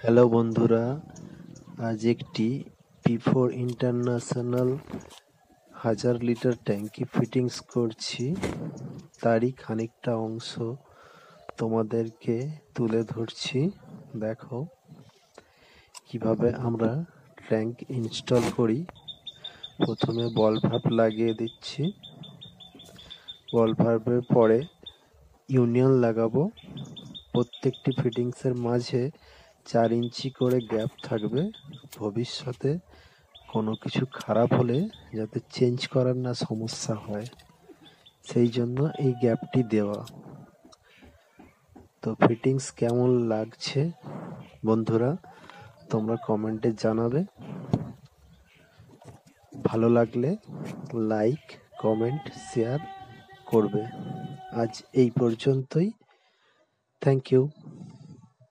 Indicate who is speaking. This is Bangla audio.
Speaker 1: হ্যালো বন্ধুরা, আজ একটি P4 ইন্টারন্যাশনাল 1000 লিটার ট্যাঙ্কি ফিটিংস করছি। তারই খানিকটা অংশ তোমাদেরকে তুলে ধরছি। দেখো কিভাবে আমরা ট্যাঙ্ক ইনস্টল করি। প্রথমে বল ভাল্ব লাগিয়ে দিচ্ছি। বল ভাল্বের পরে ইউনিয়ন লাগাবো। প্রত্যেকটি ফিটিংসের মাঝে 4 ইঞ্চি করে গ্যাপ থাকবে। ভবিষ্যতে কোনো কিছু খারাপ হলে যাতে চেঞ্জ করার না সমস্যা হয়, সেই জন্য এই গ্যাপটি দেওয়া। তো ফিটিংস কেমন লাগছে বন্ধুরা, তোমরা কমেন্টে জানাবে। ভালো লাগলে লাইক, কমেন্ট, শেয়ার করবে। আজ এই পর্যন্তই। Thank you.